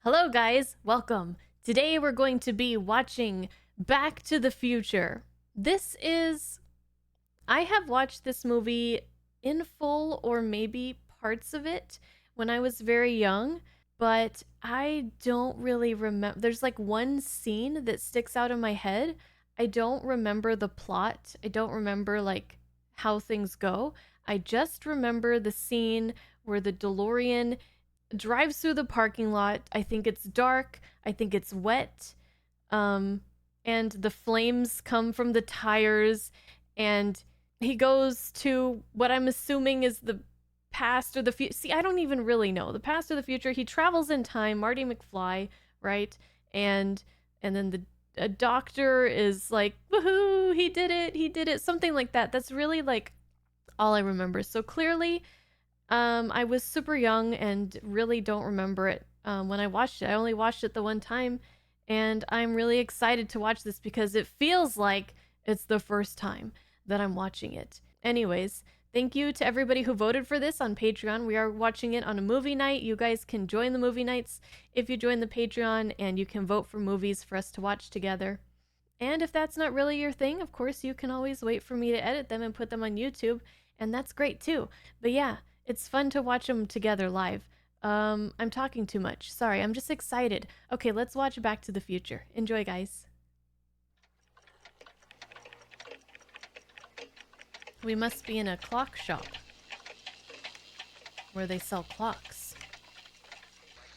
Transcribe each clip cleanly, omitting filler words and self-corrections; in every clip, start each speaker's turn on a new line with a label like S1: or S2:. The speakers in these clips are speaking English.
S1: Hello guys, welcome. Today we're going to be watching Back to the Future. I have watched this movie in full or maybe parts of it when I was very young, but I don't really remember. There's like one scene that sticks out in my head. I don't remember the plot. I don't remember like how things go. I just remember the scene where the DeLorean drives through the parking lot. I think it's dark. I think it's wet. And the flames come from the tires. And he goes to what I'm assuming is the past or the future. See, I don't even really know. The past or the future. He travels in time, Marty McFly, right? And then a doctor is like, woohoo, he did it. Something like that. That's really like all I remember. So clearly, I was super young and really don't remember it when I watched it. I only watched it the one time, and I'm really excited to watch this because it feels like it's the first time that I'm watching it. Anyways, thank you to everybody who voted for this on Patreon. We are watching it on a movie night. You guys can join the movie nights if you join the Patreon, and you can vote for movies for us to watch together. And if that's not really your thing, of course, you can always wait for me to edit them and put them on YouTube, and that's great too. But yeah, it's fun to watch them together live. I'm talking too much. Sorry, I'm just excited. Okay, let's watch Back to the Future. Enjoy, guys. We must be in a clock shop where they sell clocks.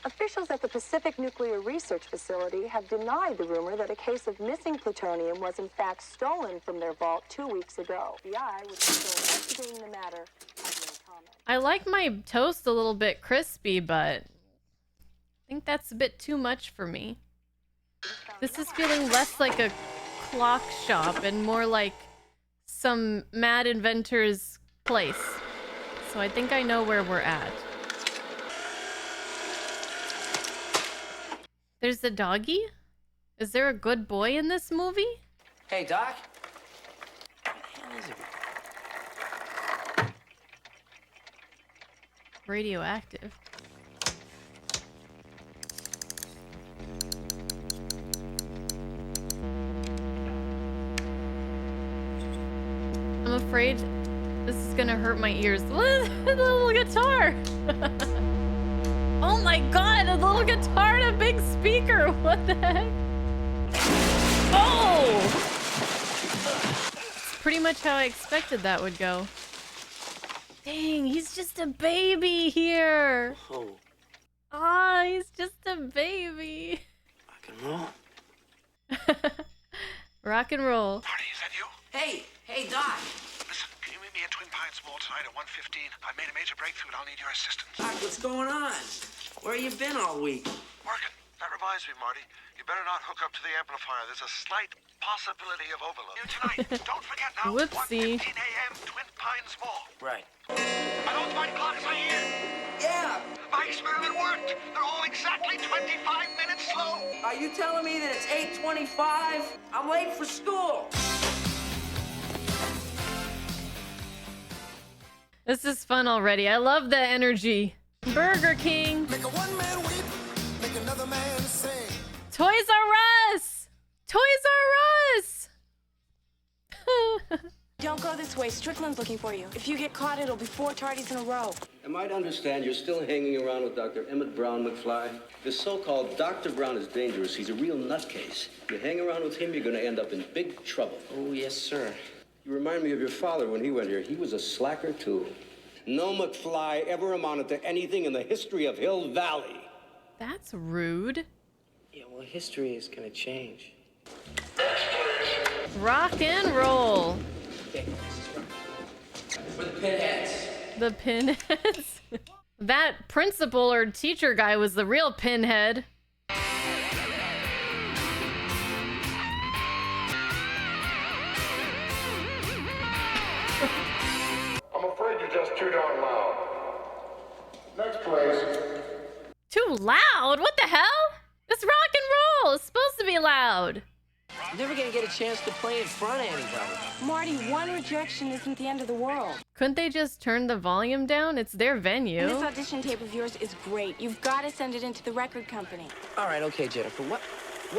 S2: Officials at the Pacific Nuclear Research Facility have denied the rumor that a case of missing plutonium was in fact stolen from their vault 2 weeks ago. The FBI, which is still investigating the matter, has no comment.
S1: I like my toast a little bit crispy, but I think that's a bit too much for me. This is feeling less like a clock shop and more like some mad inventor's place. So I think I know where we're at. There's the doggy? Is there a good boy in this movie?
S3: Hey, Doc. What the hell is it?
S1: Radioactive. I'm afraid this is gonna hurt my ears. What is the little guitar? Oh my god, a little guitar and a big speaker. What the heck? Oh! It's pretty much how I expected that would go. Dang, he's just a baby here.
S3: Oh.
S1: Ah, he's just a baby.
S3: Rock and roll.
S1: Rock and roll.
S4: Marty, is that you?
S3: Hey, Doc.
S4: Listen, can you meet me at Twin Pines Mall tonight at 1:15? I made a major breakthrough and I'll need your assistance.
S3: Doc, what's going on? Where you been all week?
S4: Working. That reminds me, Marty. You better not hook up to the amplifier. There's a slight possibility of overload. You tonight. Don't forget now.
S1: Whoopsie.
S4: 1:15 a.m. Twin Pines Mall.
S3: Right.
S4: Are those white clocks I hear?
S3: Yeah.
S4: My experiment worked. They're all exactly 25 minutes slow.
S3: Are you telling me that it's 8:25? I'm late for school.
S1: This is fun already. I love the energy. Burger King.
S5: Make a one man weep, make another man sing.
S1: Toys R Us. Toys R Us.
S6: Don't go this way. Strickland's looking for you. If you get caught, it'll be 4 tardies in a row.
S7: Am I to understand you're still hanging around with Dr. Emmett Brown McFly? This so-called Dr. Brown is dangerous. He's a real nutcase. You hang around with him, you're going to end up in big trouble.
S3: Oh, yes, sir.
S7: You remind me of your father when he went here. He was a slacker, too. No McFly ever amounted to anything in the history of Hill Valley.
S1: That's rude.
S3: Yeah, well, history is gonna change.
S1: Rock and roll.
S3: Okay, this is right. For the pinheads.
S1: The pinheads. That principal or teacher guy was the real pinhead.
S5: I'm afraid you're just too darn loud. Next, please.
S1: Too loud? What the hell? It's rock and roll. It's supposed to be loud.
S4: Rock
S3: I'm never gonna get a chance to play in front of anybody.
S6: Marty, one rejection isn't the end of the world.
S1: Couldn't they just turn the volume down? It's their venue.
S6: And this audition tape of yours is great. You've got to send it into the record company.
S3: All right, okay, Jennifer. What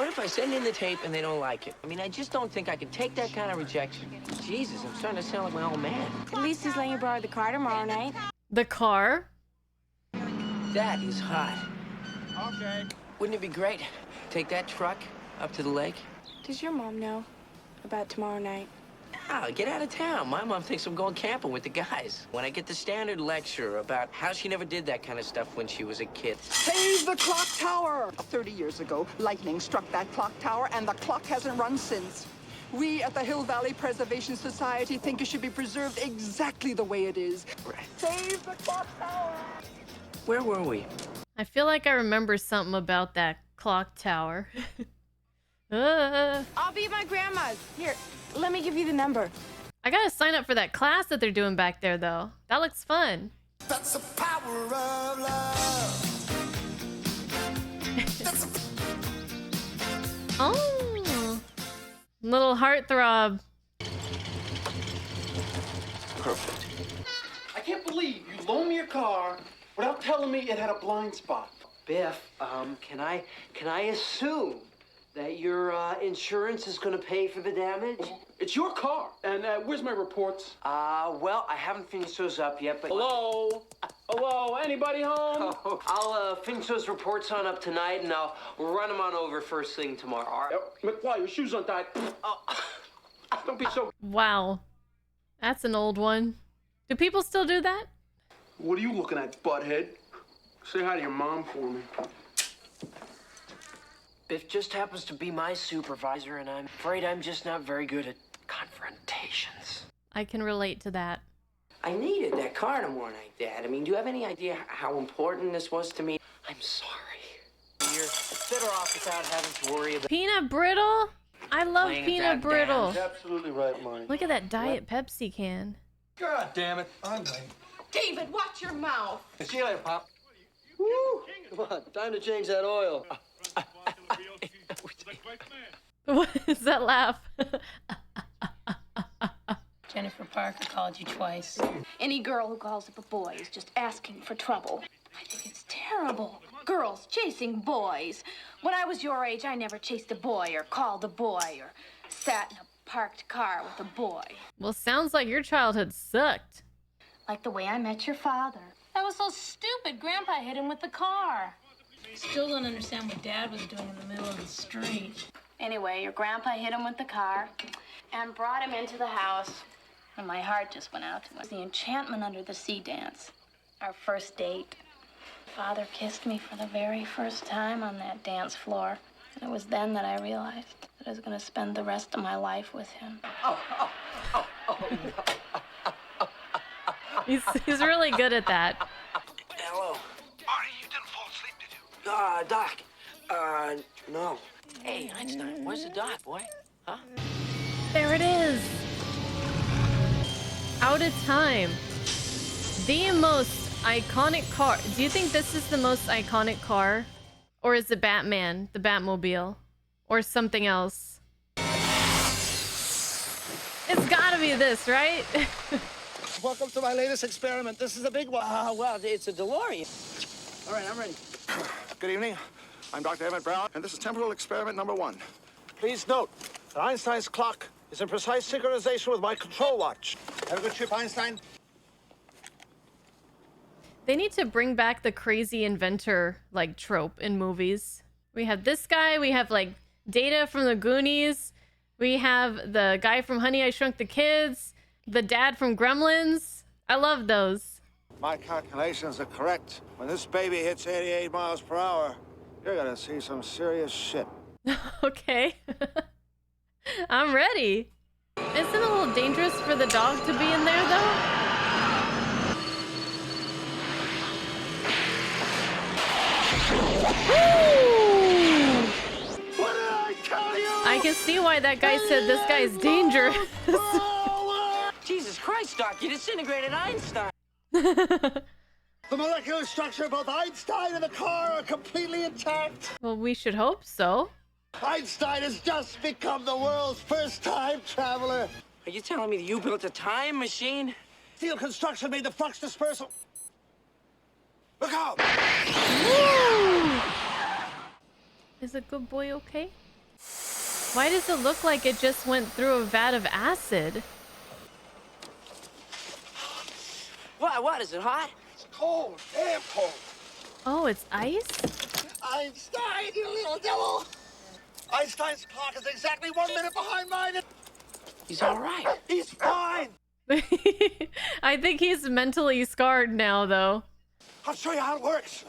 S3: if I send in the tape and they don't like it? I mean, I just don't think I can take that kind of rejection. Jesus, I'm starting to sound like my old man.
S6: At least he's letting you borrow the car tomorrow night.
S1: The car?
S3: That is hot.
S5: Okay.
S3: Wouldn't it be great? Take that truck up to the lake?
S6: Does your mom know about tomorrow night?
S3: Ah, get out of town. My mom thinks I'm going camping with the guys. When I get the standard lecture about how she never did that kind of stuff when she was a kid.
S8: Save the clock tower! 30 years ago, lightning struck that clock tower, and the clock hasn't run since. We at the Hill Valley Preservation Society think it should be preserved exactly the way it is. Save the clock tower!
S3: Where were we?
S1: I feel like I remember something about that clock tower.
S6: I'll be at my grandma's. Here, let me give you the number.
S1: I gotta sign up for that class that they're doing back there, though. That looks fun.
S5: That's the power of love.
S1: Oh, little heartthrob.
S3: Perfect.
S9: I can't believe you loaned me your car without telling me it had a blind spot.
S10: Biff, can I assume that your insurance is gonna pay for the damage?
S9: It's your car. And where's my reports?
S10: Well, I haven't finished those up yet, but...
S9: Hello? Hello? Anybody home?
S10: Oh, I'll finish those reports on up tonight, and I'll run them on over first thing tomorrow. All right?
S9: McFly, your shoes untied.
S10: Oh.
S9: Don't be so...
S1: Wow. That's an old one. Do people still do that?
S9: What are you looking at, butthead? Say hi to your mom for me.
S10: Biff just happens to be my supervisor, and I'm afraid I'm just not very good at confrontations.
S1: I can relate to that.
S3: I needed that car tomorrow night, Dad. I mean, do you have any idea how important this was to me?
S10: I'm sorry. You're better off without having to worry about
S1: Peanut brittle? I love
S10: Playing
S1: peanut
S10: that
S1: brittle.
S9: That's absolutely right, Marty.
S1: Look at that Diet Pepsi can.
S5: God damn it. I'm late.
S6: David, watch your mouth.
S9: See you later, Pop.
S7: Woo! Come on, time to change that oil.
S1: What is that laugh?
S11: Jennifer Parker called you twice.
S6: Any girl who calls up a boy is just asking for trouble. I think it's terrible. Girls chasing boys. When I was your age, I never chased a boy or called a boy or sat in a parked car with a boy.
S1: Well, sounds like your childhood sucked.
S6: Like the way I met your father.
S11: That was so stupid. Grandpa hit him with the car. Still don't understand what Dad was doing in the middle of the street.
S6: Anyway, your grandpa hit him with the car and brought him into the house. And my heart just went out to him. It was the enchantment under the sea dance. Our first date. Father kissed me for the very first time on that dance floor. And it was then that I realized that I was going to spend the rest of my life with him.
S1: He's really good at that.
S3: Hello.
S4: Marty, you didn't fall asleep, did you?
S3: Doc. No. Hey, Einstein, where's the doc, boy? Huh?
S1: There it is. Out of time. The most iconic car. Do you think this is the most iconic car? Or is it Batman, the Batmobile? Or something else? It's gotta be this, right?
S5: Welcome to my latest experiment. This is a big one.
S3: Well, it's a DeLorean. All right, I'm ready.
S5: Good evening. I'm Dr. Emmett Brown, and this is temporal experiment number 1. Please note that Einstein's clock is in precise synchronization with my control watch. Have a good trip, Einstein.
S1: They need to bring back the crazy inventor, like, trope in movies. We have this guy, we have, like, Data from the Goonies, we have the guy from Honey, I Shrunk the Kids, the dad from Gremlins. I love those.
S5: My calculations are correct. When this baby hits 88 miles per hour, you're gonna see some serious shit.
S1: Okay. I'm ready. Isn't it a little dangerous for the dog to be in there, though? Woo!
S5: What did I tell you?
S1: I can see why that guy said this guy is dangerous.
S3: Jesus Christ, Doc, you disintegrated Einstein.
S5: The molecular structure of both Einstein and the car are completely intact.
S1: Well, we should hope so.
S5: Einstein has just become the world's first time traveler.
S3: Are you telling me that you built a time machine?
S5: Steel construction made the flux dispersal. Look out!
S1: Woo! Is a good boy okay? Why does it look like it just went through a vat of acid?
S3: What? Is it hot?
S5: It's cold, damn cold.
S1: Oh, it's ice?
S5: Einstein, you little devil! Einstein's clock is exactly 1 minute behind mine.
S3: He's all right.
S5: He's fine.
S1: I think he's mentally scarred now, though.
S5: I'll show you how it works.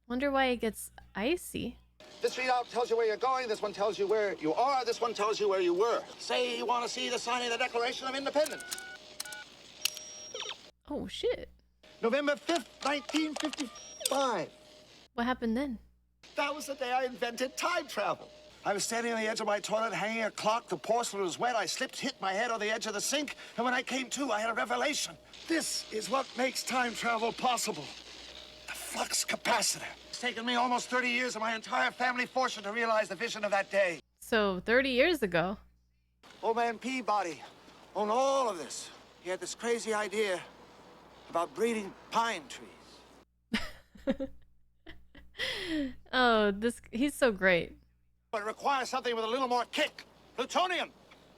S1: Wonder why it gets icy.
S5: This readout tells you where you're going. This one tells you where you are. This one tells you where you were. Say you want to see the signing of the Declaration of Independence.
S1: Oh, shit.
S5: November 5th, 1955.
S1: What happened then?
S5: That was the day I invented time travel. I was standing on the edge of my toilet, hanging a clock. The porcelain was wet. I slipped, hit my head on the edge of the sink, and when I came to, I had a revelation. This is what makes time travel possible. The flux capacitor. It's taken me almost 30 years and my entire family fortune to realize the vision of that day.
S1: So, 30 years ago.
S5: Old man Peabody owned all of this. He had this crazy idea about breeding pine trees.
S1: Oh, he's so great.
S5: But it requires something with a little more kick. Plutonium.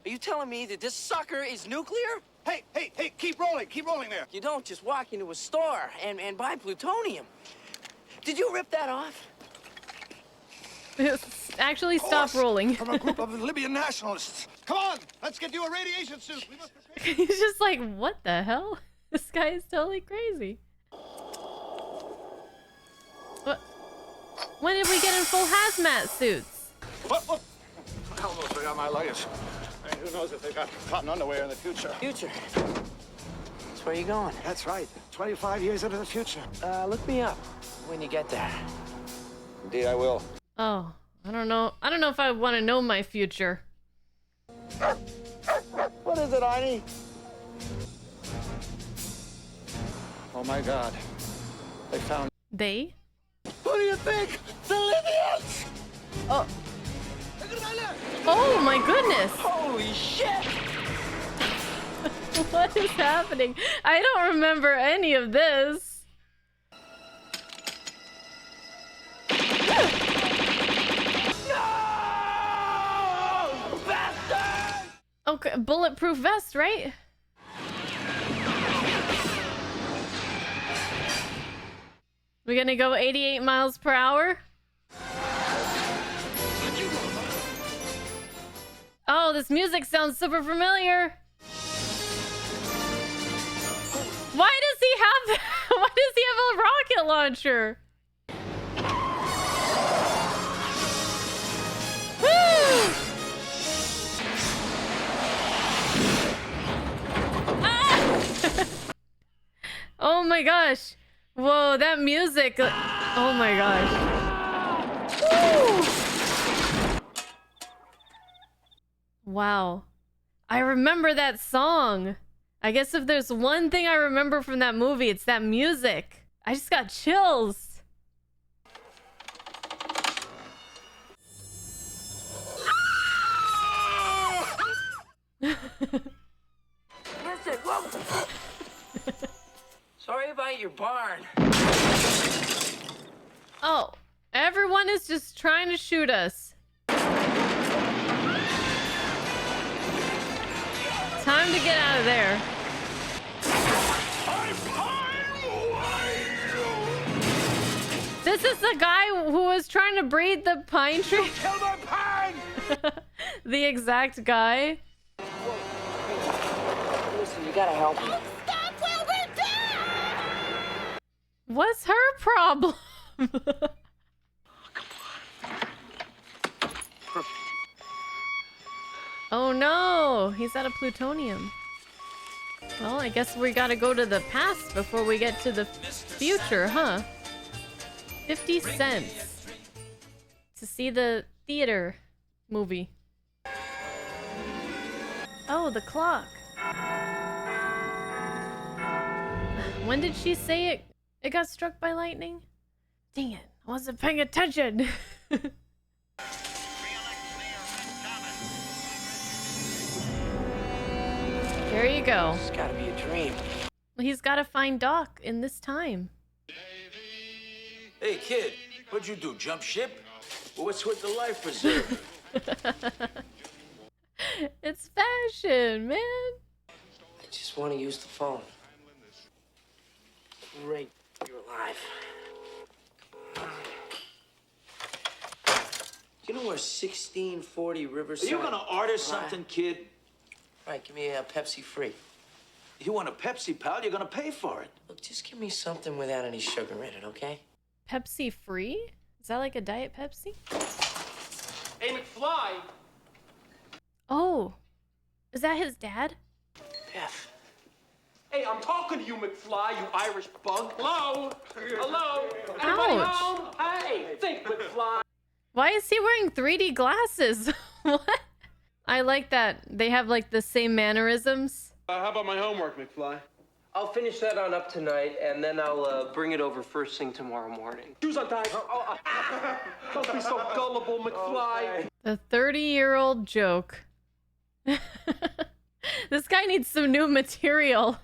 S3: Are you telling me that this sucker is nuclear?
S5: Hey, keep rolling there.
S3: You don't just walk into a store and buy plutonium. Did you rip that off?
S1: Actually, stop rolling.
S5: From a group of Libyan nationalists. Come on, let's get you a radiation suit. We must prepare.
S1: He's just like, what the hell? This guy is totally crazy. What? When did we get in full hazmat suits?
S5: What? I almost forgot my luggage. And who knows if they've got cotton underwear in the future.
S3: Future? That's where you going?
S5: That's right. 25 years into the future.
S3: Look me up when you get there.
S5: Indeed, I will.
S1: Oh, I don't know. I don't know if I want to know my future.
S5: What is it, Arnie? Oh my God. They found...
S1: They?
S5: Who do you think? The Libyans!
S1: Oh. Oh my goodness!
S3: Holy shit!
S1: What is happening? I don't remember any of this.
S3: No! Bastard!
S1: Okay, bulletproof vest, right? We're gonna go 88 miles per hour? Oh, this music sounds super familiar. Why does he have why does he have a rocket launcher? Woo! Ah! Oh my gosh. Whoa, that music. Oh my gosh. Woo! Wow. I remember that song. I guess if there's one thing I remember from that movie, it's that music. I just got chills.
S3: Listen, whoa! Sorry about your barn.
S1: Oh, everyone is just trying to shoot us. Time to get out of there. This is the guy who was trying to breed the pine tree.
S5: Kill the pine!
S1: The exact guy.
S3: Listen, you gotta help me.
S1: What's her problem? Oh no, he's out of plutonium. Well, I guess we gotta go to the past before we get to the future, huh? 50 cents to see the theater movie. Oh, the clock. When did she say it got struck by lightning? Dang it, I wasn't paying attention. There you go.
S3: It's gotta be a dream.
S1: He's got to find Doc in this time.
S12: Hey, kid, what'd you do, jump ship? Well, what's with the life preserver?
S1: It's fashion, man.
S3: I just want to use the phone. Great, you're alive. You know where 1640 Riverside...
S12: Are you gonna order something, kid?
S3: Right, give me a Pepsi free.
S12: You want a Pepsi, pal? You're gonna pay for it.
S3: Look, just give me something without any sugar in it, okay?
S1: Pepsi free? Is that like a Diet Pepsi?
S9: Hey, McFly!
S1: Oh, is that his dad?
S3: Beth.
S9: Hey, I'm talking to you, McFly, you Irish bug. Hello? Hello? Anybody
S1: Ouch.
S9: home? Hey, think, McFly.
S1: Why is he wearing 3D glasses? What? I like that they have like the same mannerisms.
S9: How about my homework, McFly?
S10: I'll finish that on up tonight, and then I'll bring it over first thing tomorrow morning.
S9: Shoes untied. Don't be so gullible, McFly.
S1: The 30-year-old joke. This guy needs some new material.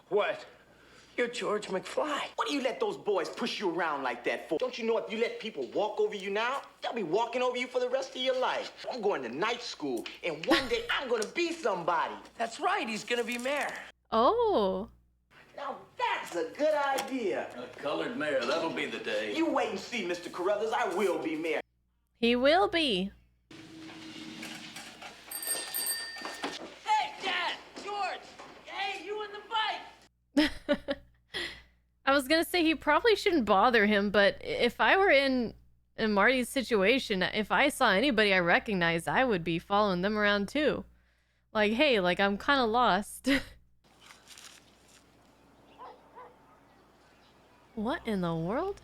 S3: What? You're George McFly.
S13: What do you let those boys push you around like that for? Don't you know if you let people walk over you now, they'll be walking over you for the rest of your life? I'm going to night school, and one day I'm going to be somebody.
S3: That's right, he's gonna be mayor.
S1: Oh.
S13: Now that's a good idea.
S12: A colored mayor, that'll be the day.
S13: You wait and see, Mr. Carruthers. I will be mayor.
S1: He will be.
S3: Hey, Dad! George! Hey, you in the bike!
S1: I was gonna say he probably shouldn't bother him, but if I were in Marty's situation, if I saw anybody I recognized, I would be following them around too. Like, hey, like I'm kind of lost. What in the world?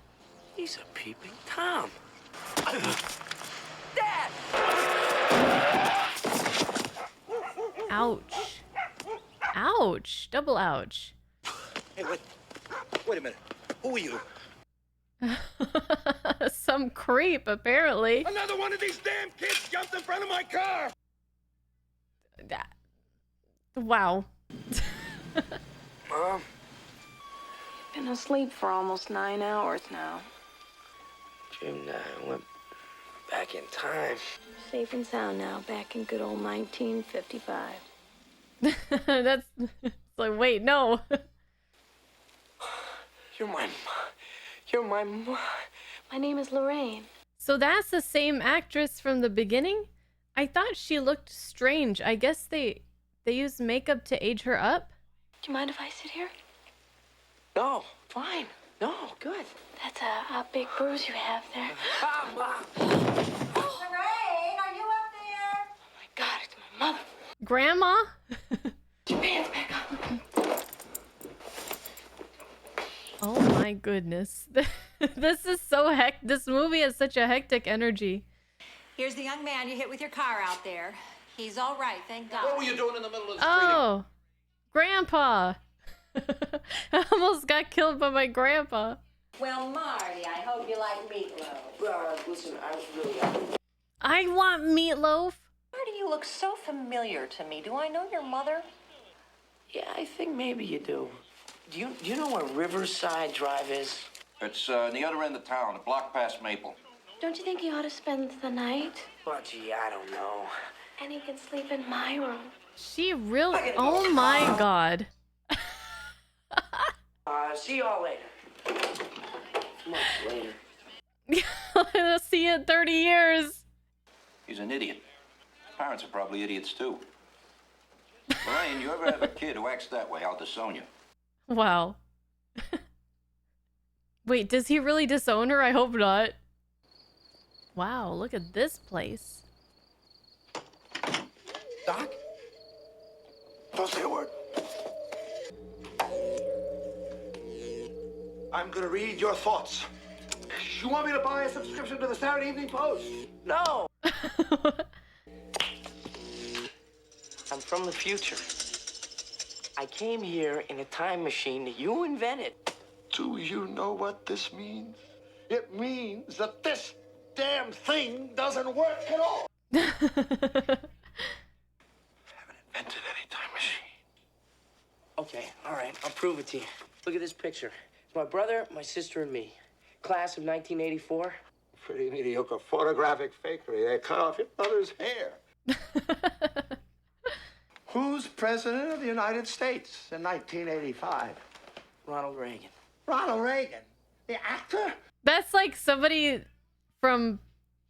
S3: He's a peeping Tom. Dad!
S1: Ouch. Ouch. Double ouch.
S5: Hey, wait a minute. Who are you?
S1: Some creep, apparently.
S4: Another one of these damn kids jumped in front of my car!
S1: Wow.
S3: Mom?
S6: Been asleep for almost 9 hours now.
S3: Dreamed I went back in time.
S6: Safe and sound now, back in good old 1955.
S1: That's it's like, wait, no.
S3: You're my mom.
S6: My name is Lorraine.
S1: So that's the same actress from the beginning? I thought she looked strange. I guess they used makeup to age her up?
S6: Do you mind if I sit here?
S3: No, fine. No, good.
S6: That's a big bruise you have there.
S3: Mom.
S6: Lorraine, are you up there? Oh my God, it's my mother.
S1: Grandma?
S6: Put your pants back on.
S1: Oh my goodness. This is so this movie has such a hectic energy.
S14: Here's the young man you hit with your car out there. He's all right, thank God.
S12: What were you doing in the middle of the street?
S1: Oh, Grandpa. I almost got killed by my grandpa.
S14: Well, Marty, I hope you like meatloaf.
S3: Listen, I was really...
S1: I want meatloaf.
S14: Marty, you look so familiar to me. Do I know your mother?
S3: Yeah, I think maybe you do. Do you know where Riverside Drive is?
S12: It's on the other end of town, a block past Maple.
S6: Don't you think you ought to spend the night?
S3: Oh, gee, I don't know.
S6: And he can sleep in my room.
S1: She really... Oh my God.
S3: See y'all later. Much later.
S1: I'll see you in 30 years.
S12: He's an idiot. His parents are probably idiots, too. Lorraine, you ever have a kid who acts that way, I'll disown you.
S1: Wow. Wait, does he really disown her? I hope not. Wow, look at this place.
S5: Doc? Don't say a word. I'm gonna read your thoughts. You want me to buy a subscription to the Saturday Evening Post?
S3: No! I'm from the future. I came here in a time machine that you invented.
S5: Do you know what this means? It means that this damn thing doesn't work at all.
S3: Invented any time machine. Okay, all right, I'll prove it to you. Look at this picture. It's my brother, my sister, and me. Class of 1984.
S5: Pretty mediocre photographic fakery. They cut off your brother's hair. Who's president of the United States in 1985?
S3: Ronald Reagan.
S5: Ronald Reagan? The actor?
S1: That's like somebody from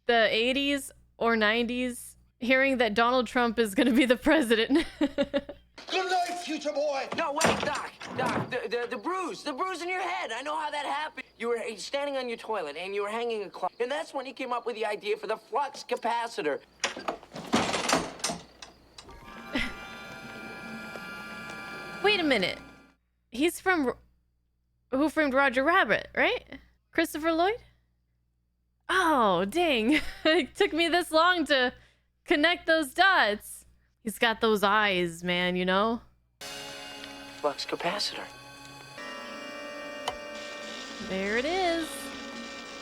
S1: the 80s or 90s hearing that Donald Trump is going to be the president.
S5: Good night, future boy.
S3: No, wait, Doc, the bruise in your head. I know how that happened. You were standing on your toilet and you were hanging a clock. And that's when he came up with the idea for the flux capacitor.
S1: Wait a minute. He's from Who Framed Roger Rabbit, right? Christopher Lloyd? Oh, dang. It took me this long to connect those dots. He's got those eyes, man, you know?
S3: Flux capacitor.
S1: There it is.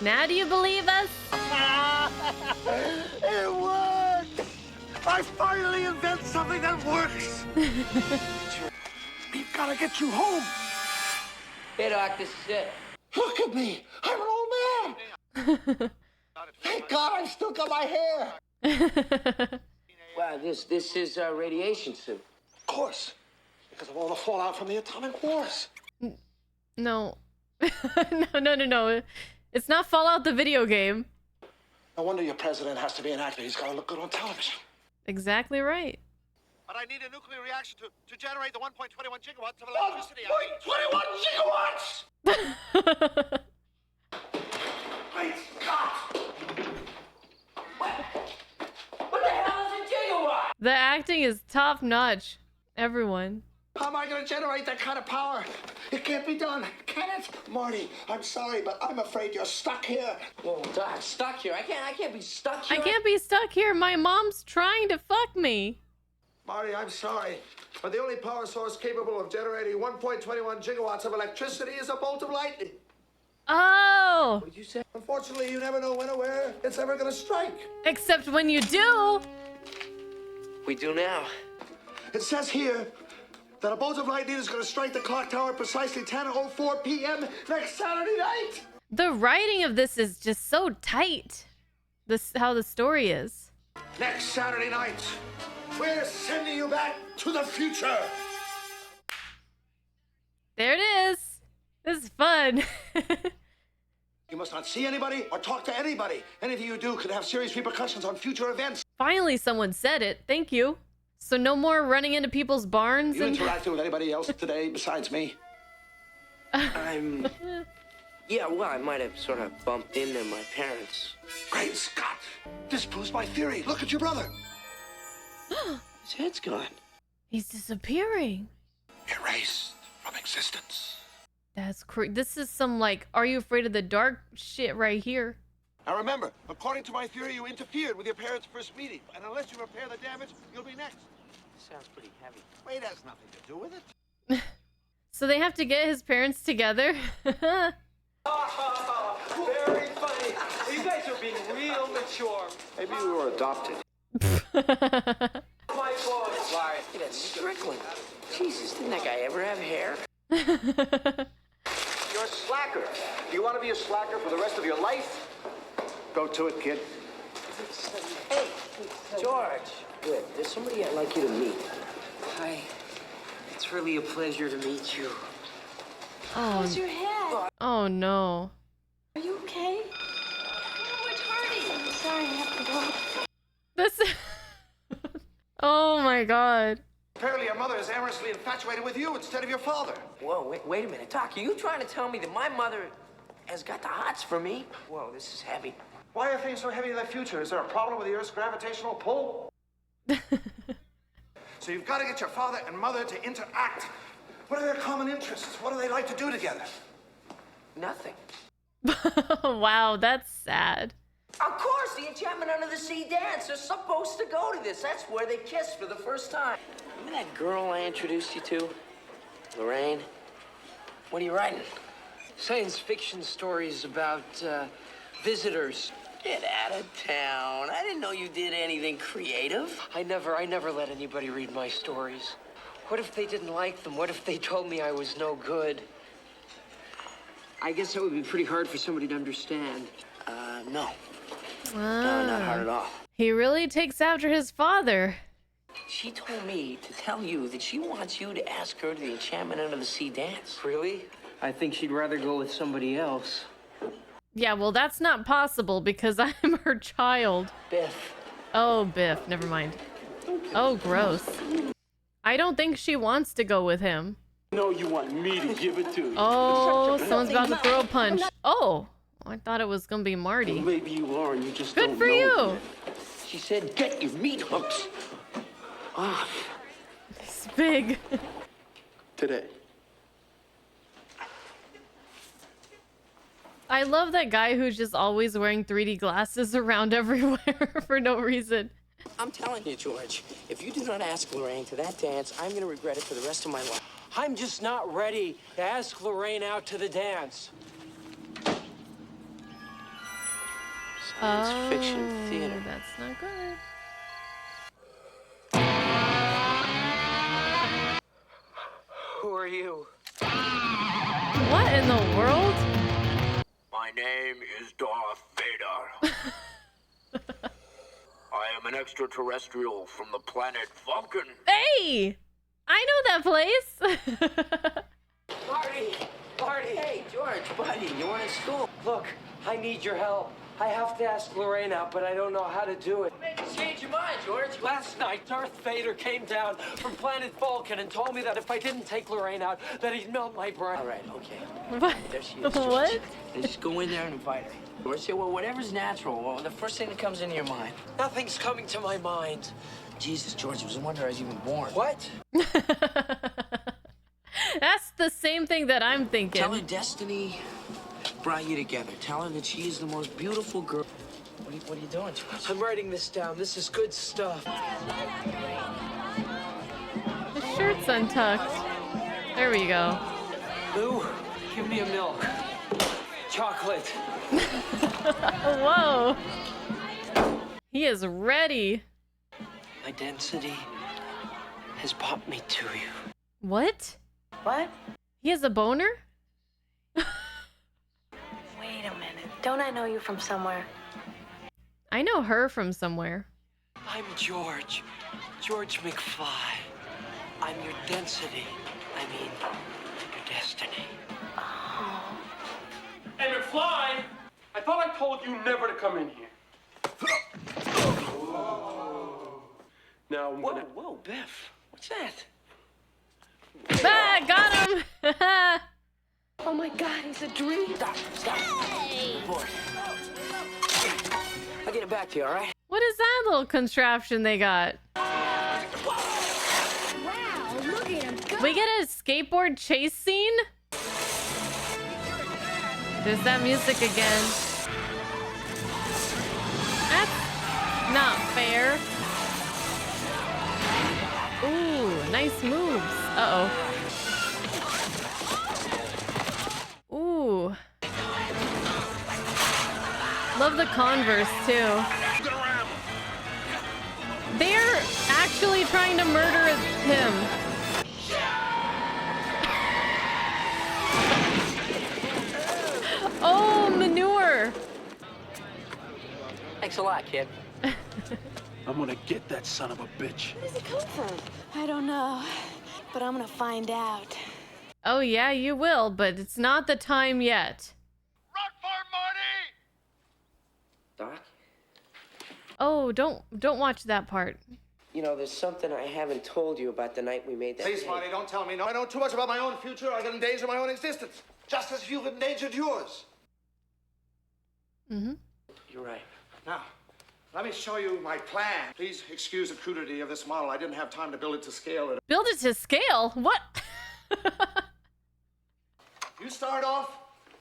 S1: Now do you believe us?
S5: It worked! I finally invented something that works! We've got to get you home!
S3: Hey, Doc, this is it.
S5: Look at me! I'm an old man! Thank God I've still got my hair!
S3: Wow, this is a radiation suit.
S5: Of course, because of all the fallout from the atomic wars.
S1: No. No. It's not Fallout the video game.
S5: No wonder your president has to be an actor. He's got to look good on television.
S1: Exactly right.
S5: But I need a nuclear reaction to generate the 1.21 gigawatts of electricity. 1.21 gigawatts! Great Scott!
S3: What the hell is a gigawatt?
S1: The acting is top notch. Everyone.
S5: How am I going to generate that kind of power? It can't be done, can it? Marty, I'm sorry, but I'm afraid you're stuck here.
S3: Whoa, Doc, stuck here. I can't be stuck here.
S1: I can't be stuck here. My mom's trying to fuck me.
S5: Marty, I'm sorry, but the only power source capable of generating 1.21 gigawatts of electricity is a bolt of lightning.
S1: Oh.
S3: What did you say?
S5: Unfortunately, you never know when or where it's ever going to strike.
S1: Except when you do.
S3: We do now.
S5: It says here that a bolt of lightning is going to strike the clock tower precisely 10:04 p.m. next Saturday night.
S1: The writing of this is just so tight. This how the story is.
S5: Next Saturday night, we're sending you back to the future.
S1: There it is. This is fun.
S5: You must not see anybody or talk to anybody. Anything you do could have serious repercussions on future events.
S1: Finally, someone said it. Thank you. So no more running into people's barns
S5: You
S1: and...
S5: interacted with anybody else today besides me?
S3: Yeah, well, I might have sort of bumped into my parents.
S5: Great Scott! This proves my theory. Look at your brother.
S3: His head's gone.
S1: He's disappearing.
S5: Erased from existence.
S1: That's crazy. This is some, like, Are You Afraid of the Dark shit right here.
S5: Now remember, according to my theory, you interfered with your parents' first meeting. And unless you repair the damage, you'll be next.
S3: Sounds pretty heavy.
S5: Weight has nothing to do with it.
S1: So they have to get his parents together?
S9: Very funny. You guys are being real mature.
S7: Maybe we were adopted.
S9: My boy.
S3: Sorry. Look at that Strickland. Jesus, didn't that guy ever have hair?
S7: You're a slacker. Do you want to be a slacker for the rest of your life? Go to it, kid.
S3: Hey, George. Good. There's somebody I'd like you to meet.
S10: Hi. It's really a pleasure to meet you.
S6: How's your head?
S1: Oh no.
S6: Are you okay? Oh, it's hurting. I'm sorry, I have to go.
S1: This... Oh my god.
S5: Apparently your mother is amorously infatuated with you instead of your father.
S3: Whoa, wait a minute. Doc, are you trying to tell me that my mother has got the hots for me? Whoa, this is heavy.
S5: Why are things so heavy in the future? Is there a problem with the Earth's gravitational pull? So you've got to get your father and mother to interact. What are their common interests? What do they like to do together?
S3: Nothing.
S1: Wow, that's sad.
S3: Of course, the Enchantment Under the Sea dance. They're supposed to go to this. That's where they kiss for the first time. Remember that girl I introduced you to? Lorraine? What are you writing?
S10: Science fiction stories about visitors.
S3: Get out of town. I didn't know you did anything creative.
S10: I never let anybody read my stories. What if they didn't like them? What if they told me I was no good? I guess that would be pretty hard for somebody to understand.
S3: No.
S1: Ah.
S3: No, not hard at all.
S1: He really takes after his father.
S3: She told me to tell you that she wants you to ask her to the Enchantment Under the Sea dance.
S10: Really? I think she'd rather go with somebody else.
S1: Yeah, well, that's not possible because I'm her child.
S3: Biff.
S1: Oh, Biff. Never mind. Oh, gross. I don't think she wants to go with him.
S9: No, you want me to give it to you.
S1: Oh, someone's about to throw a punch. Oh, I thought it was going to be Marty.
S9: Well, maybe you are, and you just
S1: Good
S9: don't
S1: for
S9: know
S1: you.
S9: it yet. She said, get your meat hooks off.
S1: It's big.
S9: Today.
S1: I love that guy who's just always wearing 3D glasses around everywhere for no reason.
S3: I'm telling you, George, if you do not ask Lorraine to that dance, I'm going to regret it for the rest of my life.
S10: I'm just not ready to ask Lorraine out to the dance.
S3: Science fiction theater.
S1: That's not good.
S10: Who are you?
S1: What in the world?
S15: My name is Darth Vader. I am an extraterrestrial from the planet Vulcan.
S1: Hey! I know that place.
S10: Marty!
S3: Hey, George, buddy, you weren't in school.
S10: Look, I need your help. I have to ask Lorraine out, but I don't know how to do it.
S3: Make you change your mind, George.
S10: Last night, Darth Vader came down from planet Vulcan and told me that if I didn't take Lorraine out, that he'd melt my brain.
S3: All right, okay.
S1: What?
S3: There she is, George.
S1: What?
S3: Then just go in there and invite her. George, say, well, whatever's natural. Well, the first thing that comes into your mind.
S10: Nothing's coming to my mind.
S3: Jesus, George, it was a wonder I was even born.
S10: What?
S1: That's the same thing that I'm thinking.
S3: Tell her destiny brought you together. Tell her that she is the most beautiful girl. What are you doing, George?
S10: I'm writing this down. This is good stuff.
S1: The shirt's untucked. There we go.
S10: Lou, give me a milk. Chocolate.
S1: Whoa. He is ready.
S10: My density has brought me to you.
S1: What?
S6: What?
S1: He has a boner?
S6: Wait a minute. Don't I know you from somewhere?
S1: I know her from somewhere.
S10: I'm George. George McFly. I'm your density. I mean, your destiny.
S9: Hey, McFly! I thought I told you never to come in here. Now I'm gonna...
S3: Whoa, Biff. What's that?
S1: Ah, got him!
S6: Oh my God, he's a dream.
S3: Stop. Boy. I'll get it back to you, all right?
S1: What is that little contraption they got?
S6: Wow, look at him go.
S1: We get a skateboard chase scene? There's that music again. That's not fair. Ooh, nice moves. Uh-oh. Ooh. Love the Converse, too. They're actually trying to murder him. Oh, manure.
S3: Thanks a lot, kid.
S9: I'm gonna get that son of a bitch.
S6: Where does it come from? I don't know, but I'm gonna find out.
S1: Oh, yeah, you will, but it's not the time yet.
S4: Run for it, Marty!
S3: Doc?
S1: Oh, don't watch that part.
S3: You know, there's something I haven't told you about the night we made that
S5: Please,
S3: tape.
S5: Marty, don't tell me. No, I know too much about my own future. I can endanger my own existence, just as you've endangered yours.
S1: Mm-hmm.
S3: You're right.
S5: Now, let me show you my plan. Please excuse the crudity of this model. I didn't have time to build it to scale.
S1: Build it to scale? What?
S5: You start off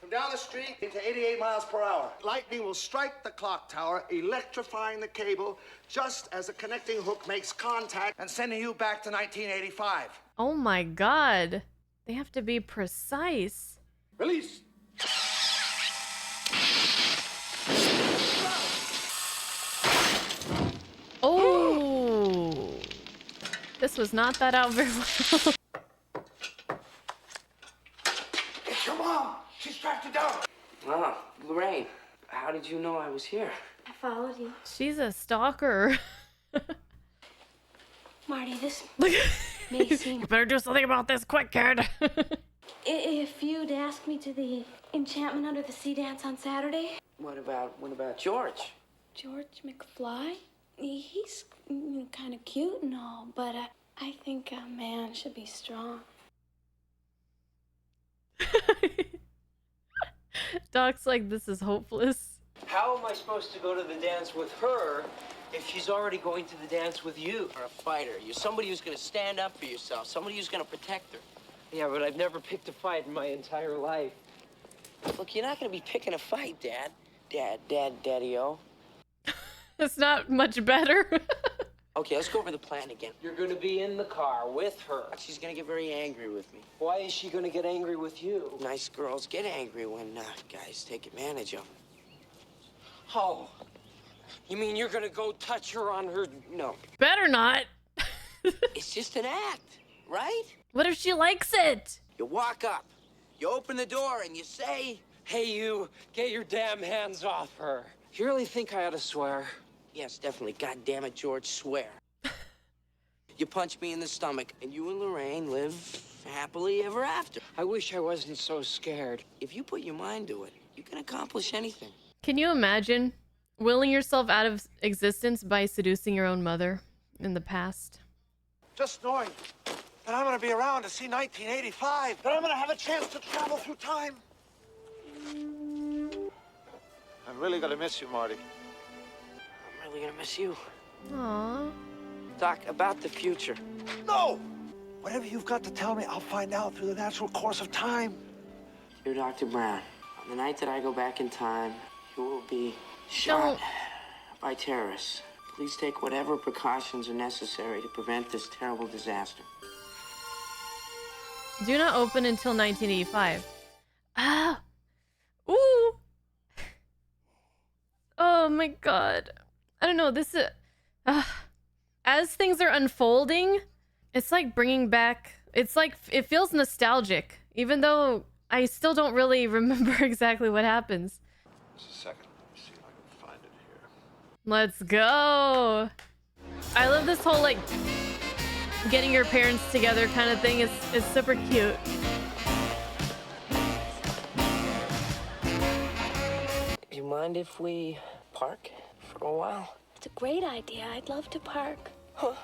S5: from down the street into 88 miles per hour. Lightning will strike the clock tower, electrifying the cable just as the connecting hook makes contact and sending you back to 1985.
S1: Oh my God. They have to be precise.
S5: Release.
S1: This was not thought out very well.
S13: It's your mom. She's tracked you down.
S10: Ah, Lorraine, how did you know I was here?
S6: I followed you.
S1: She's a stalker.
S6: Marty, this may seem...
S1: You better do something about this quick, kid.
S6: If you'd asked me to the Enchantment Under the Sea dance on Saturday...
S10: What about George?
S6: George McFly? He's kind of cute and all, but I think a man should be strong.
S1: Doc's like, this is hopeless.
S10: How am I supposed to go to the dance with her if she's already going to the dance with you?
S3: You're a fighter. You're somebody who's gonna stand up for yourself. Somebody who's gonna protect her.
S10: Yeah, but I've never picked a fight in my entire life.
S3: Look, you're not gonna be picking a fight, Dad. Daddy-o.
S1: It's not much better.
S3: Okay, let's go over the plan again.
S10: You're gonna be in the car with her.
S3: She's gonna get very angry with me.
S10: Why is she gonna get angry with you?
S3: Nice girls get angry when guys take advantage of them.
S10: Oh, you mean you're gonna go touch her on her...
S3: No.
S1: Better not.
S3: It's just an act, right?
S1: What if she likes it?
S3: You walk up, you open the door, and you say...
S10: Hey, you, get your damn hands off her. You really think I ought to swear?
S3: Yes, definitely. God damn it, George, swear. You punch me in the stomach, and you and Lorraine live happily ever after.
S10: I wish I wasn't so scared.
S3: If you put your mind to it, you can accomplish anything.
S1: Can you imagine willing yourself out of existence by seducing your own mother in the past?
S5: Just knowing that I'm gonna be around to see 1985, that I'm gonna have a chance to travel through time. I'm really gonna miss you, Marty.
S3: I'm really gonna miss you.
S1: Aww.
S3: Doc, about the future.
S5: No! Whatever you've got to tell me, I'll find out through the natural course of time.
S3: Dear Dr. Brown, on the night that I go back in time, you will be shot by terrorists. Please take whatever precautions are necessary to prevent this terrible disaster.
S1: Do not open until 1985. Ah! Ooh! Oh my god. I don't know, this is... as things are unfolding, it's like bringing back... It's like, it feels nostalgic, even though I still don't really remember exactly what happens.
S4: Just a second. Let me see if I can find it here.
S1: Let's go! I love this whole, like, getting your parents together kind of thing. Is super cute.
S3: You mind if we park for a while?
S6: It's a great idea. I'd love to park. Huh.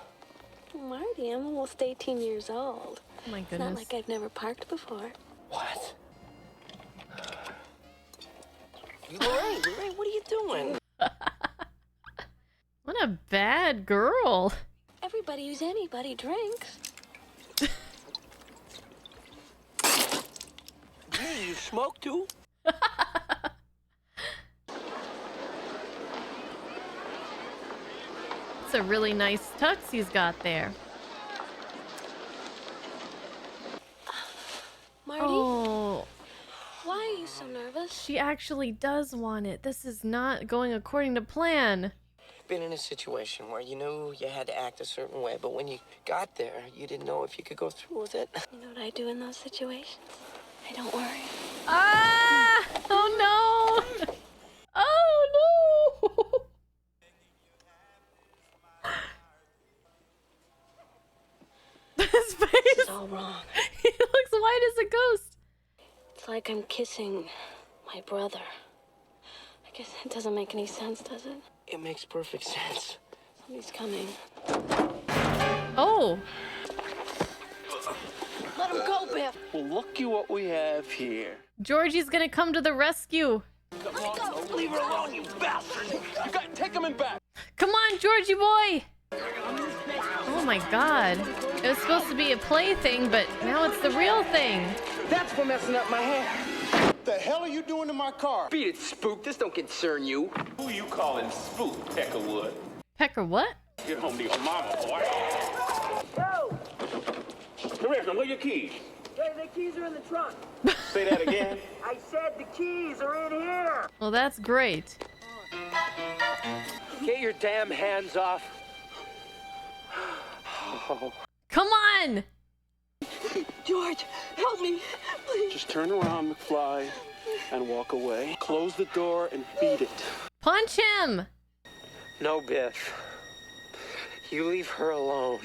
S6: Marty, I'm almost 18 years old.
S1: Oh my
S6: It's
S1: goodness.
S6: not like I've never parked before.
S3: What? Lorraine, what are you doing?
S1: What a bad girl.
S6: Everybody who's anybody drinks.
S3: Hey, you smoke too?
S1: It's a really nice tux he's got there.
S6: Marty?
S1: Oh,
S6: Why are you so nervous?
S1: she actually does want it. This is not going according to plan.
S3: Been in a situation where you knew you had to act a certain way, but when you got there, you didn't know if you could go through with it.
S6: You know what I do in those situations? I don't worry.
S1: Ah! Oh no! Oh no! His face!
S6: It's all wrong.
S1: He looks white as a ghost.
S6: It's like I'm kissing my brother. I guess it doesn't make any sense, does it?
S3: It makes perfect sense.
S6: Somebody's coming.
S1: Oh.
S6: Let him go, Biff.
S9: Well, looky what we have here.
S1: Georgie's gonna come to the rescue.
S9: Come on, leave her alone, you bastard! You got take him in back.
S1: Come on, Georgie boy! Oh my god. It was supposed to be a play thing, but now it's the real thing.
S10: That's for messing up my hair.
S9: What the hell are you doing to my car?
S10: Beat it, Spook. This don't concern you.
S9: Who you calling Spook, Peckerwood?
S1: Pecker what?
S9: Get home to your mama, boy.
S13: Yo!
S9: Teresa, where your keys?
S13: Hey, the keys are in the trunk.
S9: Say that again.
S13: I said the keys are in here.
S1: Well, that's great.
S10: Get your damn hands off. Oh.
S1: on!
S16: George, help me, please.
S9: Just turn around, McFly, and walk away. Close the door and beat it.
S1: Punch him!
S10: No, Biff. You leave her alone.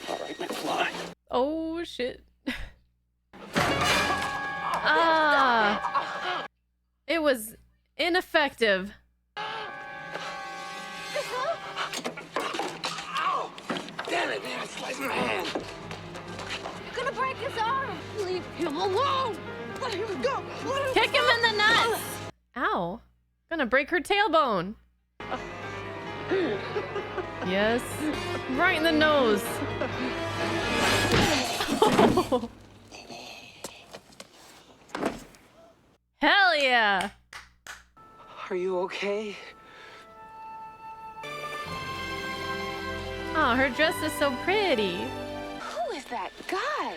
S9: All right, McFly.
S1: Oh, shit. Ah! It was ineffective.
S16: Ow! Damn it, man, it sliced my hand. You're gonna break his arm. Leave him alone. Let him go. Let him
S1: Kick him in the nuts! Ow. Gonna break her tailbone. Yes. Right in the nose. Oh. Hell yeah!
S10: Are you okay?
S1: Oh, her dress is so pretty.
S17: Who is that guy?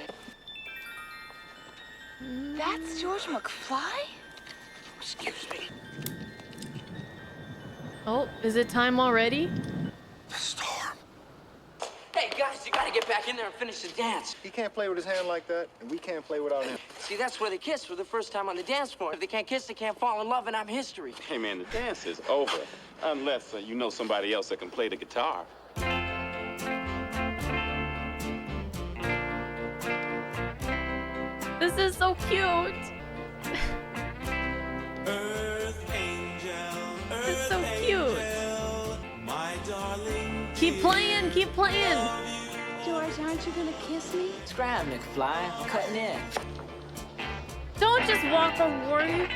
S17: That's George McFly?
S10: Excuse me.
S1: Oh, is it time already?
S10: Hey, guys, you gotta get back in there and finish the dance.
S18: He can't play with his hand like that, and we can't play without him.
S10: See, that's where they kiss for the first time on the dance floor. If they can't kiss, they can't fall in love, and I'm history.
S19: Hey, man, the dance is over. Unless you know somebody else that can play the guitar.
S1: This is so cute. It's so cute. Keep playing, keep playing.
S6: George, aren't you gonna kiss me?
S10: Scram, McFly. I'm cutting in.
S1: Don't just walk away.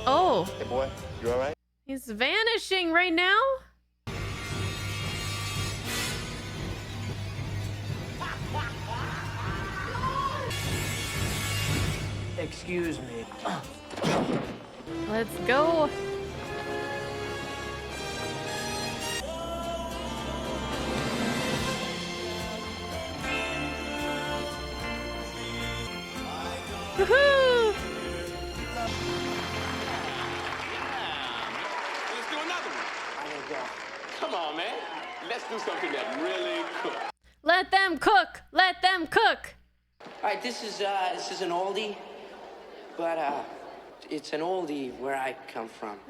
S1: Oh.
S18: Hey, boy, you all right?
S1: He's vanishing right now.
S10: Excuse me.
S1: Let's go. Woohoo!
S9: Let's do another one. Come on, man. Let's do something that really cooks.
S1: Let them cook. Let them cook.
S10: All right, this is an oldie, but it's an oldie where I come from.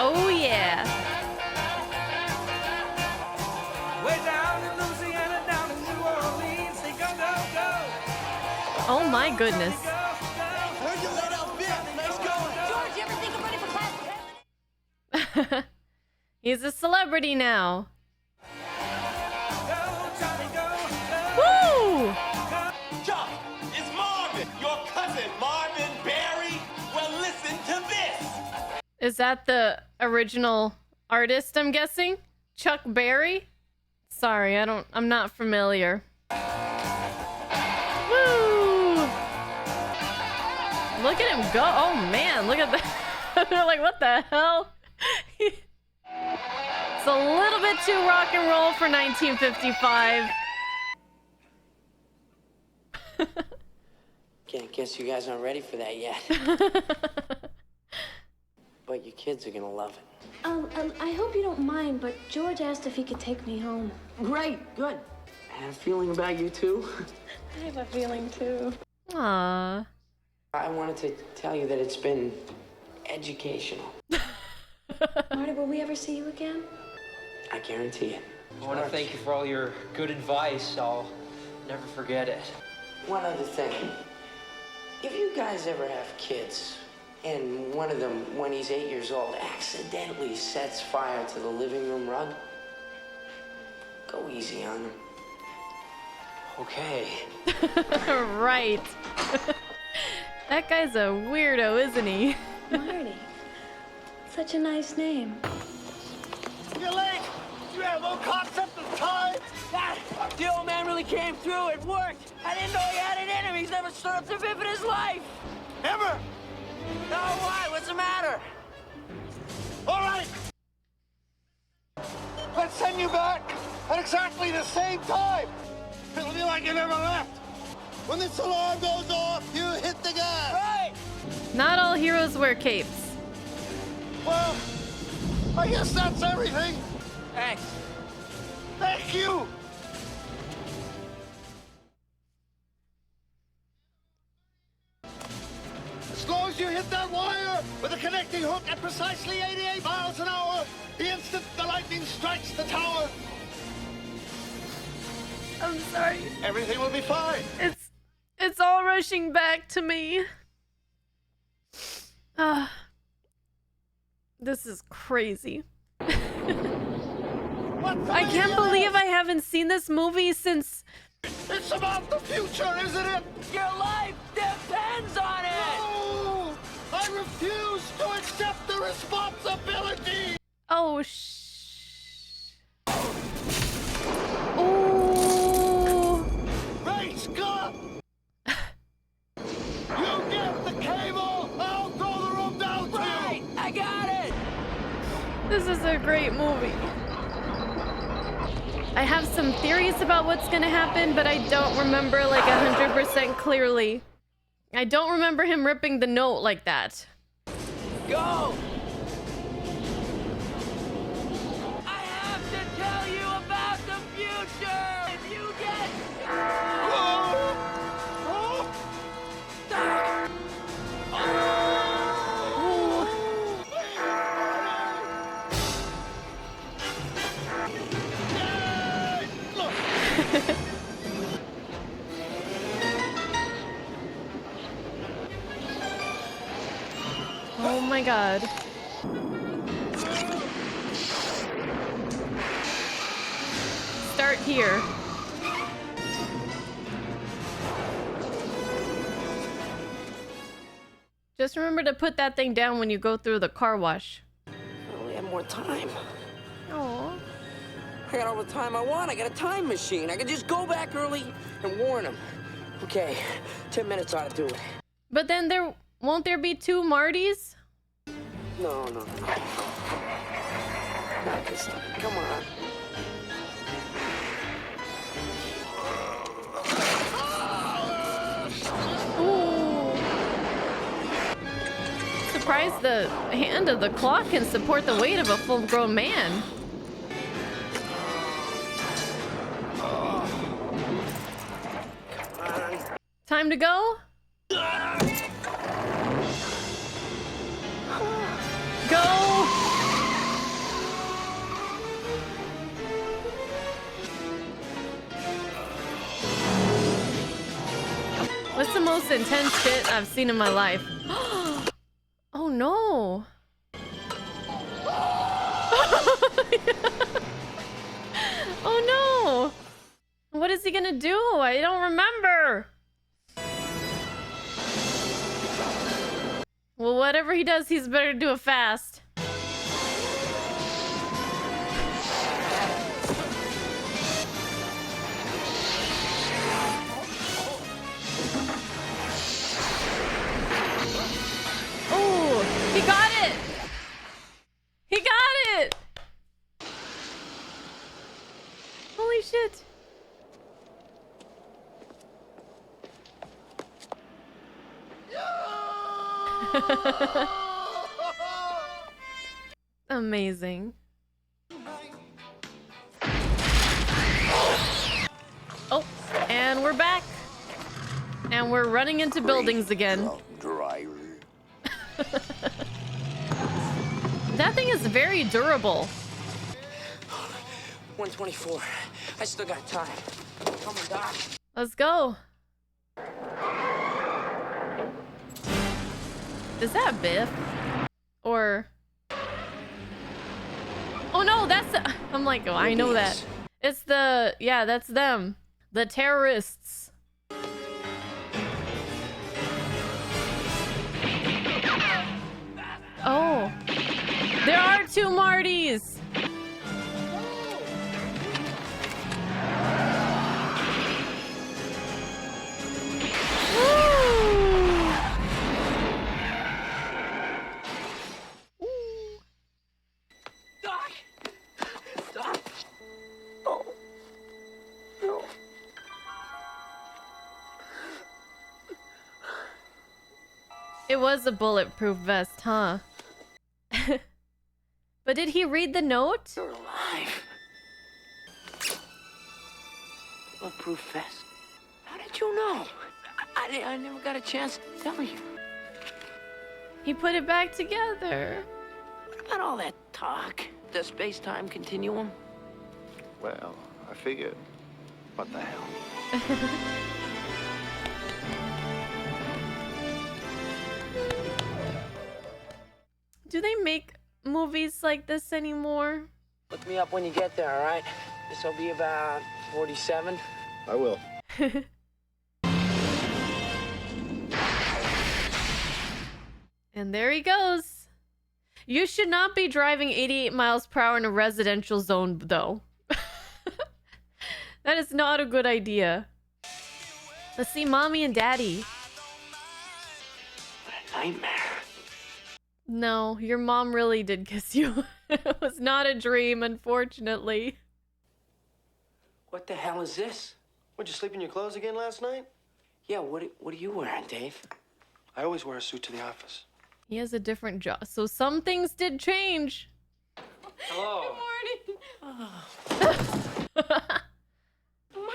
S1: Oh yeah.
S16: Way down in Louisiana, down in New Orleans, they go, go, go.
S1: Oh my goodness.
S16: Where'd you let out Biff? Nice going. George, you ever think I'm ready for class?
S1: He's a celebrity now.
S16: Woo! Chuck, it's Marvin, your cousin, Marvin Barry. Well, listen to this.
S1: Is that the original artist, I'm guessing? Chuck Berry? Sorry, I'm not familiar. Woo! Look at him go. Oh man, look at that. They're like, what the hell? It's a little bit too rock and roll for 1955.
S10: Guess you guys aren't ready for that yet. But your kids are gonna love it.
S6: I hope you don't mind, but George asked if he could take me home.
S10: Great, good. I had a feeling about you too.
S6: I have a feeling too.
S1: Aww.
S10: I wanted to tell you that it's been educational.
S6: Marty, will we ever see you again?
S10: I guarantee it.
S20: I want to thank you for all your good advice. I'll never forget it.
S10: One other thing. If you guys ever have kids, and one of them, when he's 8 years old, accidentally sets fire to the living room rug, go easy on him.
S20: Okay.
S1: Right. That guy's a weirdo, isn't he?
S6: Marty. Such a nice name.
S16: You're late. You have no concept of time.
S10: The old man really came through. It worked. I didn't know he had an enemy. He's never stood up to Biff in his life.
S16: Ever?
S10: No, why? What's the matter?
S16: All right. Let's send you back at exactly the same time. It'll be like you never left. When this alarm goes off, you hit the gas. Right.
S1: Not all heroes wear capes.
S16: Well,
S5: I guess that's everything.
S10: Thanks.
S5: Thank you. As long as you hit that wire with a connecting hook at precisely 88 miles an hour, the instant the lightning strikes the tower,
S1: I'm sorry.
S5: everything will be fine.
S1: It's all rushing back to me. Ah, this is crazy. I can't believe I haven't seen this movie since.
S5: It's about the future, isn't it?
S10: Your life depends on it!
S5: No! I refuse to accept the responsibility!
S1: Oh, Oh!
S5: Great Scott! You get the cable! I'll throw the rope down to
S10: Right!
S5: you!
S10: I got it!
S1: This is a great movie. I have some theories about what's gonna happen, but I don't remember like 100% clearly. I don't remember him ripping the note like that.
S10: Go! I have to tell you about the future! If you get...
S1: Oh my god. Start here. Just remember to put that thing down when you go through the car wash.
S10: I only have more time.
S1: Oh.
S10: I got all the time I want. I got a time machine. I can just go back early and warn him. Okay, 10 minutes ought to do it.
S1: But then won't there be two Martys?
S10: No. Not this time. Come on.
S1: Ooh. Surprised the hand of the clock can support the weight of a full-grown man. Time to go? Go! What's the most intense shit I've seen in my life? Oh no! Oh no! What is he gonna do? I don't remember! Well, whatever he does, he's better do it fast. Oh, he got it! He got it! Holy shit. Amazing. Oh, and we're back. And we're running into buildings again. That thing is very durable.
S10: 124. I still got time. Come on, Doc.
S1: Let's go. Is that Biff? Or... Oh no, that's the... I'm like, oh, I know that. It's the... Yeah, that's them. The terrorists. Oh. There are two Martys.
S10: Doc! Doc! Oh. No.
S1: It was a bulletproof vest, huh? But did he read the note?
S10: You're alive. Bulletproof vest. How did you know? I never got a chance to tell you.
S1: He put it back together.
S10: What about all that talk? The space-time continuum?
S18: Well, I figured. What the hell?
S1: Do they make movies like this anymore?
S10: Look me up when you get there, all right? This'll be about 47.
S18: I will.
S1: And there he goes. You should not be driving 88 miles per hour in a residential zone, though. That is not a good idea. Let's see mommy and daddy.
S10: What a nightmare.
S1: No, your mom really did kiss you. It was not a dream, unfortunately.
S10: What the hell is this?
S9: Would you sleep in your clothes again last night?
S10: Yeah, what are you wearing, Dave?
S9: I always wear a suit to the office.
S1: He has a different job, so some things did change.
S9: Hello.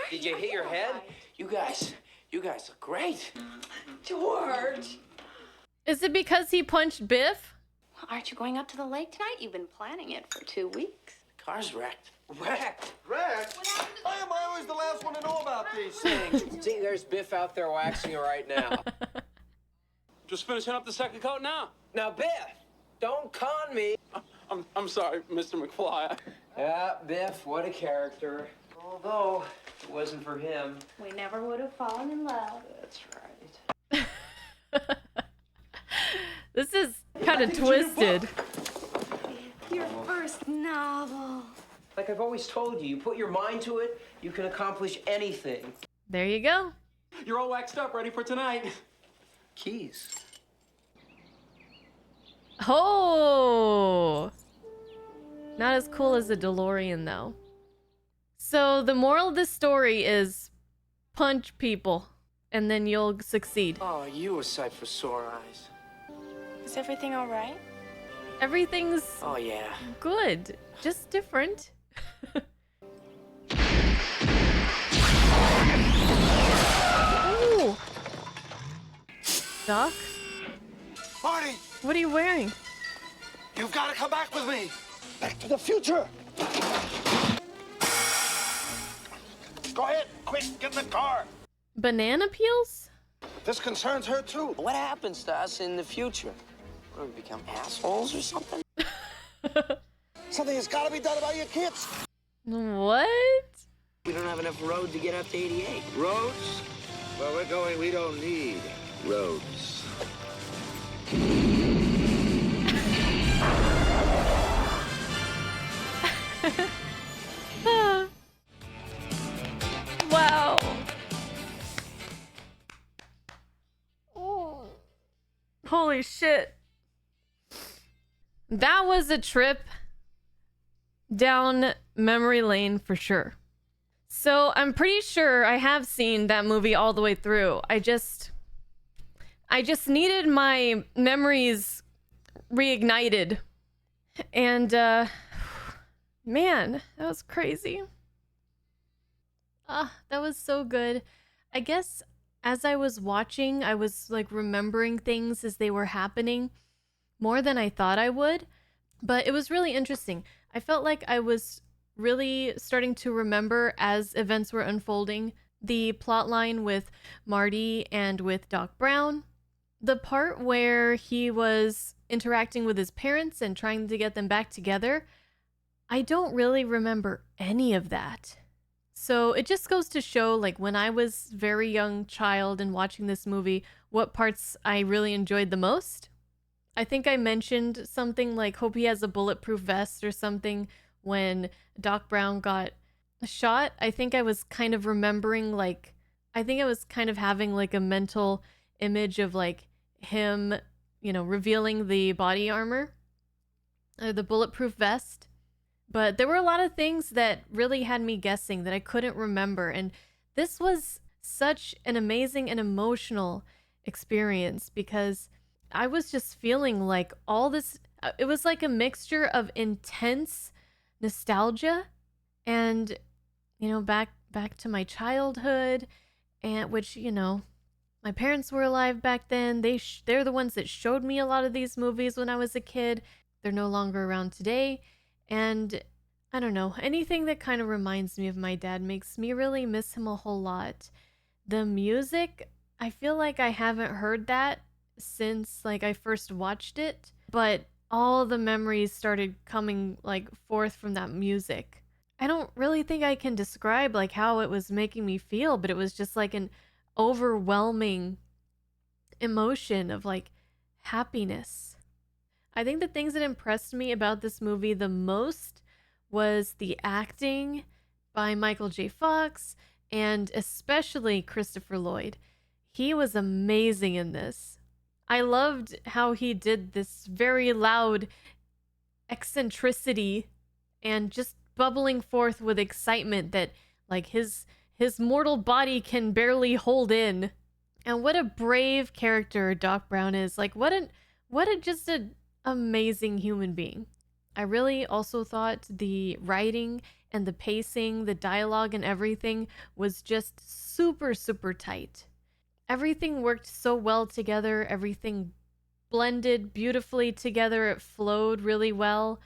S10: Did you hit your head? You guys look great.
S6: George!
S1: Is it because he punched Biff?
S6: Aren't you going up to the lake tonight? You've been planning it for 2 weeks.
S10: Car's wrecked.
S9: Wrecked? Why am I always the last one to know about these things?
S10: See, there's Biff out there waxing it right now.
S9: Just finishing up the second coat now.
S10: Now, Biff, don't con me.
S9: I'm sorry, Mr. McFly.
S20: Yeah, Biff, what a character. Although, if it wasn't for him.
S6: We never would have fallen in love.
S20: That's right.
S1: This is kind of twisted.
S6: Your first novel.
S20: Like I've always told you, you put your mind to it, you can accomplish anything.
S1: There you go.
S9: You're all waxed up, ready for tonight.
S20: Keys.
S1: Oh! Not as cool as a DeLorean, though. So the moral of this story is punch people, and then you'll succeed.
S10: Oh, you a sight for sore eyes.
S17: Is everything all right?
S1: Everything's
S10: Oh, yeah.
S1: good, just different. Ooh. Doc?
S5: Marty,
S1: What are you wearing?
S5: you've got to come back with me. Back to the future. Go ahead, quick, get in the car.
S1: Banana peels?
S5: This concerns her too.
S10: What happens to us in the future? What, we become assholes or something?
S5: Something has got to be done about your kids.
S1: What?
S10: We don't have enough road to get up to 88.
S15: Roads? Where we're going, we don't need roads.
S1: Wow. Oh. Holy shit. That was a trip down memory lane for sure. So I'm pretty sure I have seen that movie all the way through. I just needed my memories reignited. And man, that was crazy. That was so good. I guess as I was watching, I was like remembering things as they were happening more than I thought I would. But it was really interesting. I felt like I was really starting to remember as events were unfolding the plot line with Marty and with Doc Brown. The part where he was interacting with his parents and trying to get them back together, I don't really remember any of that. So it just goes to show, like, when I was a very young child and watching this movie, what parts I really enjoyed the most. I think I mentioned something like, hope he has a bulletproof vest or something when Doc Brown got shot. I think I was kind of remembering, like, I think I was kind of having like a mental image of like him, you know, revealing the body armor, the bulletproof vest. But there were a lot of things that really had me guessing that I couldn't remember. And this was such an amazing and emotional experience because I was just feeling like all this, It was like a mixture of intense nostalgia and, you know, back to my childhood, and which, you know, my parents were alive back then. They're the ones that showed me a lot of these movies when I was a kid. They're no longer around today. And I don't know, anything that kind of reminds me of my dad makes me really miss him a whole lot. The music, I feel like I haven't heard that since like I first watched it, but all the memories started coming like forth from that music. I don't really think I can describe like how it was making me feel, but it was just like an overwhelming emotion of like happiness. I think the things that impressed me about this movie the most was the acting by Michael J. Fox and especially Christopher Lloyd. He was amazing in this. I loved how he did this very loud eccentricity and just bubbling forth with excitement that like his mortal body can barely hold in. And what a brave character Doc Brown is. Like what a just an amazing human being. I really also thought the writing and the pacing, the dialogue and everything was just super super tight. Everything worked so well together. Everything blended beautifully together. It flowed really well.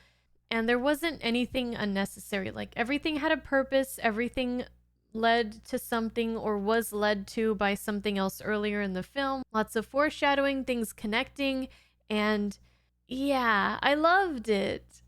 S1: And there wasn't anything unnecessary. Like everything had a purpose. Everything led to something or was led to by something else earlier in the film. Lots of foreshadowing, things connecting. And yeah, I loved it.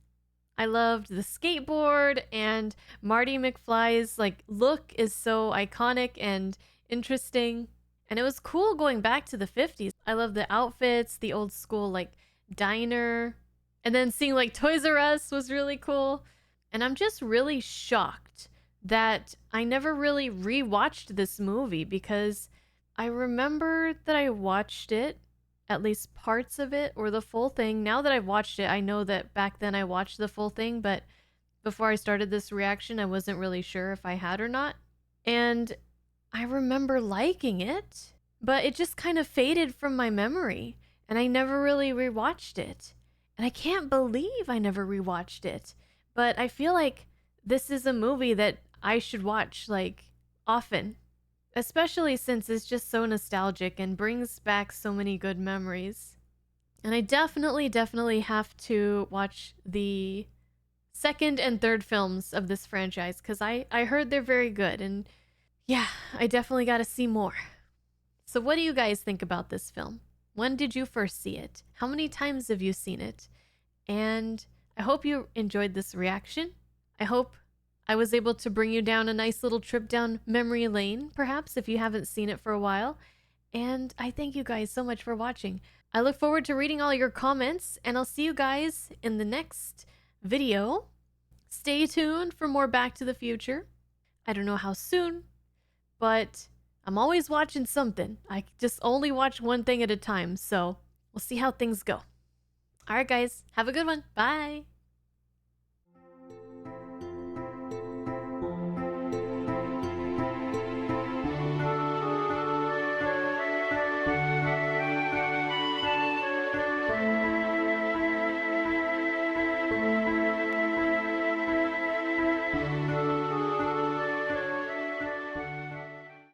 S1: I loved the skateboard, and Marty McFly's like look is so iconic and interesting. And it was cool going back to the 50s. I love the outfits, the old school like diner, and then seeing like Toys R Us was really cool. And I'm just really shocked that I never really rewatched this movie because I remember that I watched it, at least parts of it or the full thing. Now that I've watched it, I know that back then I watched the full thing, but before I started this reaction, I wasn't really sure if I had or not. And I remember liking it, but it just kind of faded from my memory, and I never really rewatched it. And I can't believe I never rewatched it. But I feel like this is a movie that I should watch like often, especially since it's just so nostalgic and brings back so many good memories. And I definitely have to watch the second and third films of this franchise because I heard they're very good. And yeah, I definitely got to see more. So, what do you guys think about this film? When did you first see it? How many times have you seen it? And I hope you enjoyed this reaction. I hope I was able to bring you down a nice little trip down memory lane, perhaps, if you haven't seen it for a while. And I thank you guys so much for watching. I look forward to reading all your comments, and I'll see you guys in the next video. Stay tuned for more Back to the Future. I don't know how soon, but I'm always watching something. I just only watch one thing at a time, so we'll see how things go. All right, guys, have a good one. Bye.